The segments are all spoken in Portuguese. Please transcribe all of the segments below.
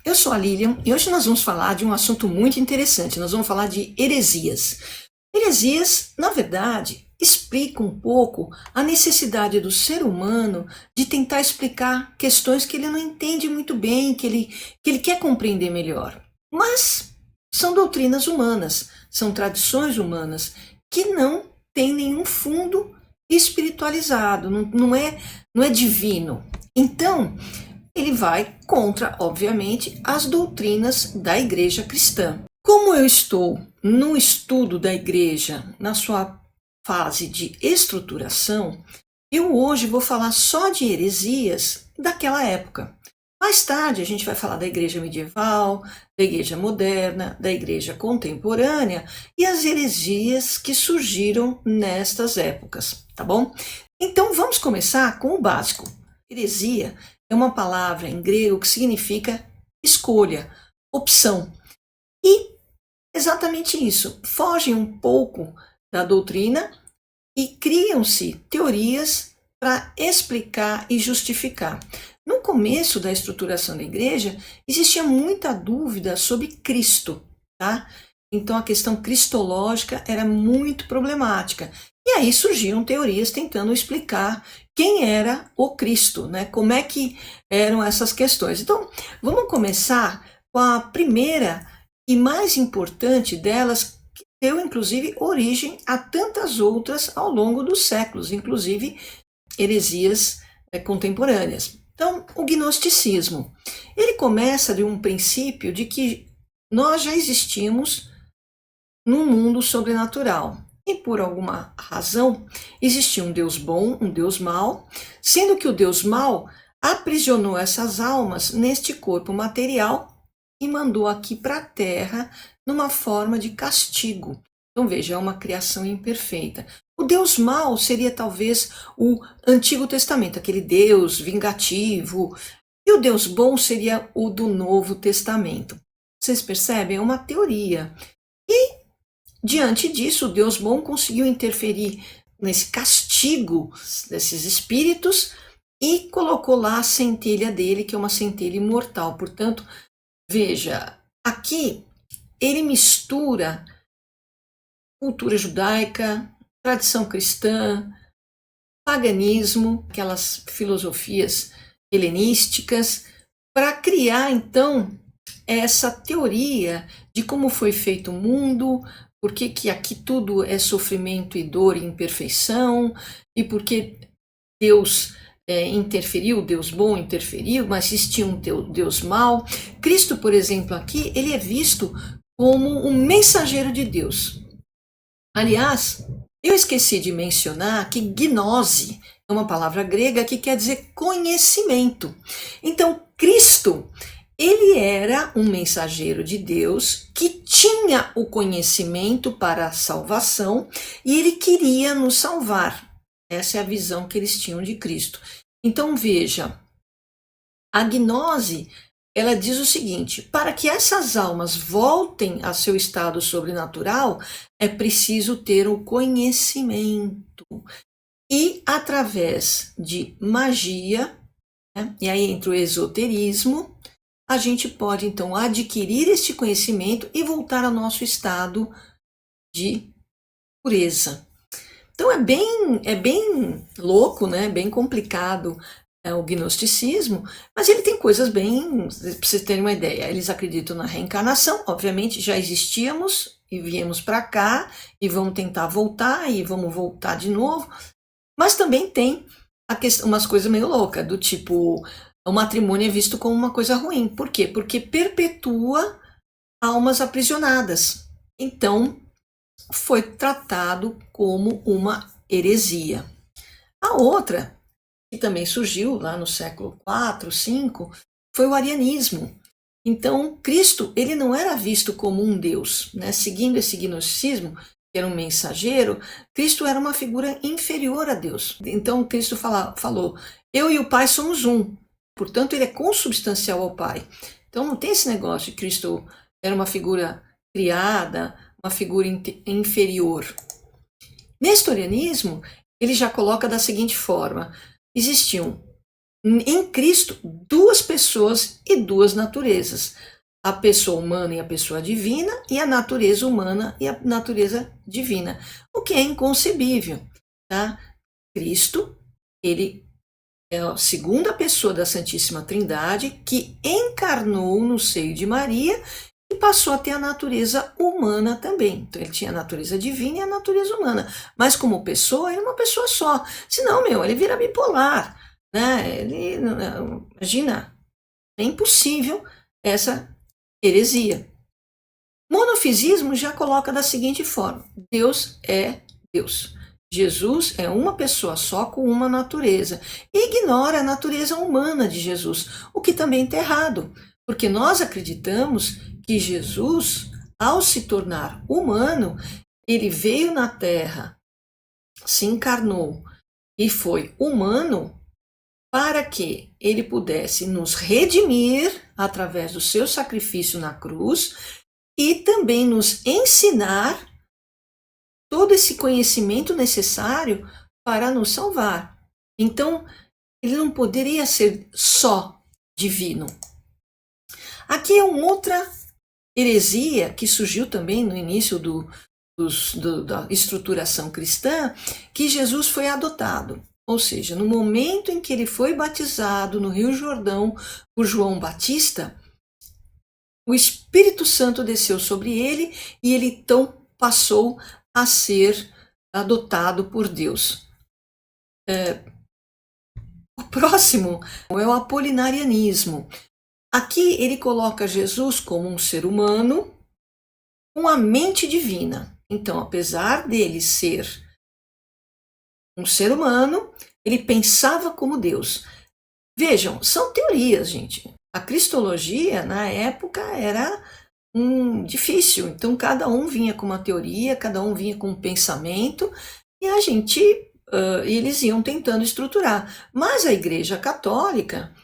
Eu sou a Lilian e hoje nós vamos falar de um assunto muito interessante. Nós vamos falar de heresias. Heresias, na verdade, explica um pouco a necessidade do ser humano de tentar explicar questões que ele não entende muito bem, que ele quer compreender melhor. Mas são doutrinas humanas, são tradições humanas que não têm nenhum fundo espiritualizado, não é divino. Então, ele vai contra, obviamente, as doutrinas da igreja cristã. Como eu estou no estudo da igreja, na sua fase de estruturação, eu hoje vou falar só de heresias daquela época. Mais tarde a gente vai falar da igreja medieval, da igreja moderna, da igreja contemporânea e as heresias que surgiram nestas épocas, tá bom? Então vamos começar com o básico. Heresia é uma palavra em grego que significa escolha, opção. E exatamente isso, fogem um pouco da doutrina e criam-se teorias para explicar e justificar. No começo da estruturação da igreja, existia muita dúvida sobre Cristo, tá? Então a questão cristológica era muito problemática. E aí surgiram teorias tentando explicar quem era o Cristo, né? Como é que eram essas questões. Então, vamos começar com a primeira e mais importante delas, que deu inclusive origem a tantas outras ao longo dos séculos, inclusive heresias contemporâneas. Então, o gnosticismo. Ele começa de um princípio de que nós já existimos num mundo sobrenatural. E por alguma razão, existia um Deus bom, um Deus mau, sendo que o Deus mau aprisionou essas almas neste corpo material e mandou aqui para a Terra numa forma de castigo. Então veja, é uma criação imperfeita. O Deus mau seria talvez o Antigo Testamento, aquele Deus vingativo, e o Deus bom seria o do Novo Testamento. Vocês percebem? É uma teoria. E diante disso, o Deus bom conseguiu interferir nesse castigo desses espíritos e colocou lá a centelha dele, que é uma centelha imortal. Portanto, veja, aqui ele mistura cultura judaica, tradição cristã, paganismo, aquelas filosofias helenísticas, para criar então essa teoria de como foi feito o mundo, por que aqui tudo é sofrimento e dor e imperfeição, e por que Deus interferiu, Deus bom interferiu, mas existia um Deus mau. Cristo, por exemplo, aqui, ele é visto como um mensageiro de Deus. Aliás, eu esqueci de mencionar que gnose é uma palavra grega que quer dizer conhecimento. Então, Cristo, ele era um mensageiro de Deus que tinha o conhecimento para a salvação e ele queria nos salvar. Essa é a visão que eles tinham de Cristo. Então veja, a gnose, ela diz o seguinte: para que essas almas voltem a seu estado sobrenatural, é preciso ter o conhecimento. E através de magia, né, e aí entra o esoterismo, a gente pode então adquirir este conhecimento e voltar ao nosso estado de pureza. Então é bem louco, né? Bem complicado o gnosticismo, mas ele tem coisas bem, para vocês terem uma ideia, eles acreditam na reencarnação, obviamente já existíamos e viemos para cá e vamos tentar voltar e vamos voltar de novo, mas também tem umas coisas meio loucas, do tipo, o matrimônio é visto como uma coisa ruim. Por quê? Porque perpetua almas aprisionadas. Então, foi tratado como uma heresia. A outra, que também surgiu lá no século IV, V, foi o arianismo. Então, Cristo, ele não era visto como um Deus, né? Seguindo esse gnosticismo, que era um mensageiro, Cristo era uma figura inferior a Deus. Então, Cristo falou, eu e o Pai somos um. Portanto, ele é consubstancial ao Pai. Então, não tem esse negócio de Cristo era uma figura criada, uma figura inferior. Nestorianismo, ele já coloca da seguinte forma: existiam em Cristo duas pessoas e duas naturezas. A pessoa humana e a pessoa divina, e a natureza humana e a natureza divina. O que é inconcebível, tá? Cristo, ele é a segunda pessoa da Santíssima Trindade que encarnou no seio de Maria e passou a ter a natureza humana também. Então ele tinha a natureza divina e a natureza humana. Mas como pessoa, ele é uma pessoa só. Senão, ele vira bipolar, né? Imagina, é impossível essa heresia. Monofisismo já coloca da seguinte forma: Deus é Deus. Jesus é uma pessoa só com uma natureza. E ignora a natureza humana de Jesus, o que também está errado, porque nós acreditamos que Jesus, ao se tornar humano, ele veio na Terra, se encarnou e foi humano para que ele pudesse nos redimir através do seu sacrifício na cruz e também nos ensinar todo esse conhecimento necessário para nos salvar. Então, ele não poderia ser só divino. Aqui é uma outra heresia que surgiu também no início da estruturação cristã, que Jesus foi adotado. Ou seja, no momento em que ele foi batizado no Rio Jordão por João Batista, o Espírito Santo desceu sobre ele e ele então passou a ser adotado por Deus. O próximo é o apolinarianismo. Aqui ele coloca Jesus como um ser humano com a mente divina. Então, apesar dele ser um ser humano, ele pensava como Deus. Vejam, são teorias, gente. A cristologia, na época, era difícil. Então, cada um vinha com uma teoria, cada um vinha com um pensamento, e eles iam tentando estruturar. Mas a Igreja Católica,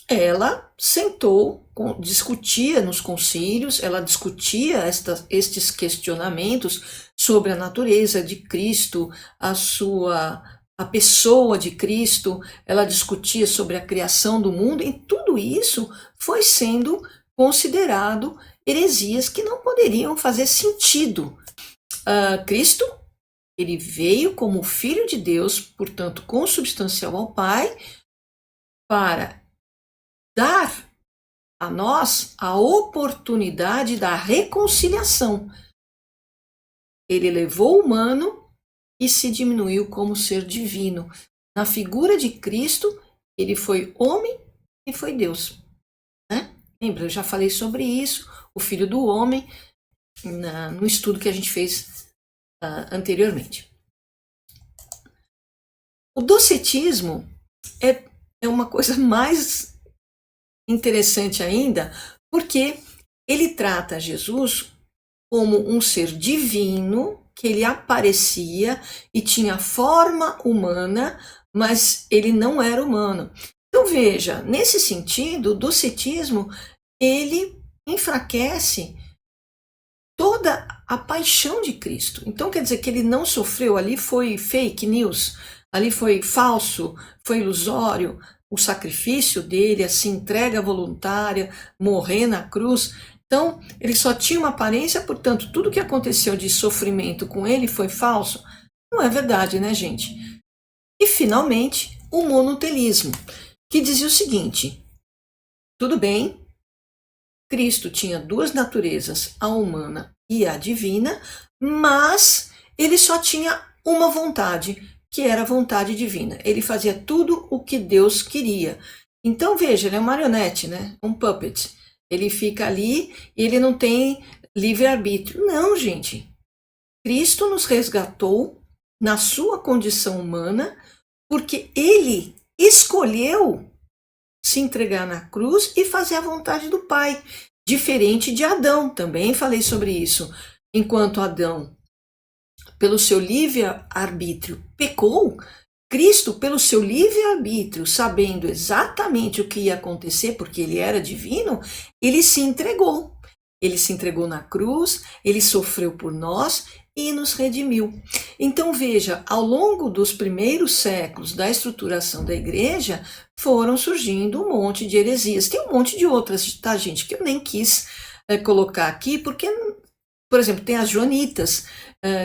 ela sentou, discutia nos concílios, ela discutia estes questionamentos sobre a natureza de Cristo, a pessoa de Cristo, ela discutia sobre a criação do mundo, e tudo isso foi sendo considerado heresias que não poderiam fazer sentido. Cristo, ele veio como Filho de Deus, portanto consubstancial ao Pai, para dar a nós a oportunidade da reconciliação. Ele levou o humano e se diminuiu como ser divino. Na figura de Cristo, ele foi homem e foi Deus. Né? Lembra, eu já falei sobre isso, o Filho do Homem, no estudo que a gente fez anteriormente. O docetismo é uma coisa mais interessante ainda, porque ele trata Jesus como um ser divino, que ele aparecia e tinha forma humana, mas ele não era humano. Então veja, nesse sentido, o docetismo, ele enfraquece toda a paixão de Cristo. Então quer dizer que ele não sofreu, ali foi fake news, ali foi falso, foi ilusório, o sacrifício dele, essa entrega voluntária, morrer na cruz. Então, ele só tinha uma aparência, portanto, tudo que aconteceu de sofrimento com ele foi falso. Não é verdade, né, gente? E, finalmente, o monotelismo, que dizia o seguinte: tudo bem, Cristo tinha duas naturezas, a humana e a divina, mas ele só tinha uma vontade, que era a vontade divina. Ele fazia tudo o que Deus queria. Então, veja, ele é uma marionete, né? Um puppet. Ele fica ali e ele não tem livre-arbítrio. Não, gente. Cristo nos resgatou na sua condição humana porque ele escolheu se entregar na cruz e fazer a vontade do Pai. Diferente de Adão, também falei sobre isso. Enquanto Adão, pelo seu livre-arbítrio, pecou, Cristo, pelo seu livre-arbítrio, sabendo exatamente o que ia acontecer, porque ele era divino, ele se entregou. Ele se entregou na cruz, ele sofreu por nós e nos redimiu. Então veja, ao longo dos primeiros séculos da estruturação da igreja, foram surgindo um monte de heresias. Tem um monte de outras, tá, gente, que eu nem quis colocar aqui, porque, por exemplo, tem as joanitas,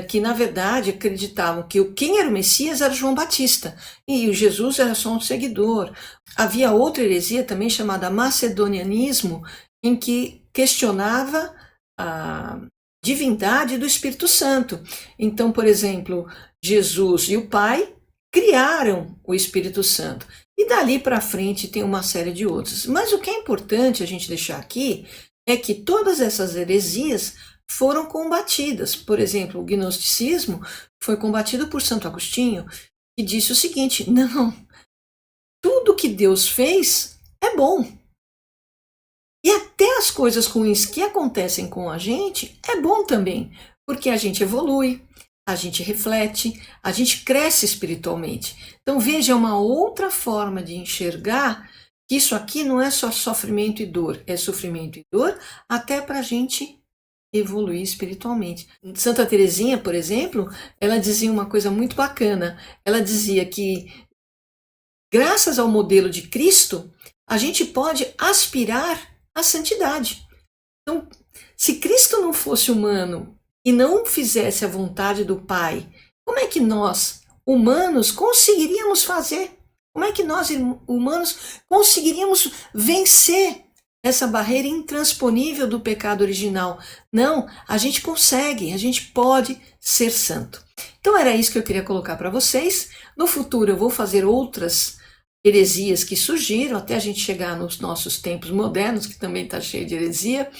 que na verdade acreditavam que quem era o Messias era João Batista, e o Jesus era só um seguidor. Havia outra heresia também chamada macedonianismo, em que questionava a divindade do Espírito Santo. Então, por exemplo, Jesus e o Pai criaram o Espírito Santo. E dali para frente tem uma série de outros. Mas o que é importante a gente deixar aqui é que todas essas heresias foram combatidas. Por exemplo, o gnosticismo foi combatido por Santo Agostinho, que disse o seguinte: não, tudo que Deus fez é bom. E até as coisas ruins que acontecem com a gente é bom também, porque a gente evolui, a gente reflete, a gente cresce espiritualmente. Então veja uma outra forma de enxergar que isso aqui não é só sofrimento e dor, é sofrimento e dor até para a gente evoluir espiritualmente. Santa Teresinha, por exemplo, ela dizia uma coisa muito bacana. Ela dizia que, graças ao modelo de Cristo, a gente pode aspirar à santidade. Então, se Cristo não fosse humano e não fizesse a vontade do Pai, como é que nós, humanos, conseguiríamos fazer? Como é que nós, humanos, conseguiríamos vencer essa barreira intransponível do pecado original? Não, a gente consegue, a gente pode ser santo. Então era isso que eu queria colocar para vocês. No futuro eu vou fazer outras heresias que surgiram, até a gente chegar nos nossos tempos modernos, que também está cheio de heresia.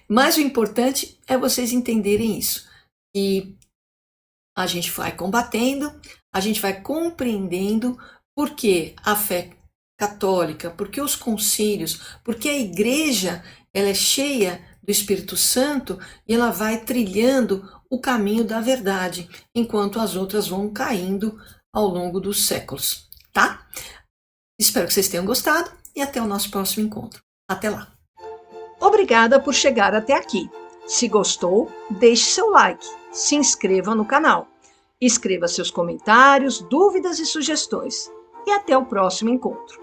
Mas o importante é vocês entenderem isso. E a gente vai combatendo, a gente vai compreendendo porque a fé católica, porque os concílios, porque a igreja ela é cheia do Espírito Santo e ela vai trilhando o caminho da verdade, enquanto as outras vão caindo ao longo dos séculos, tá? Espero que vocês tenham gostado e até o nosso próximo encontro. Até lá! Obrigada por chegar até aqui. Se gostou, deixe seu like, se inscreva no canal, escreva seus comentários, dúvidas e sugestões. E até o próximo encontro.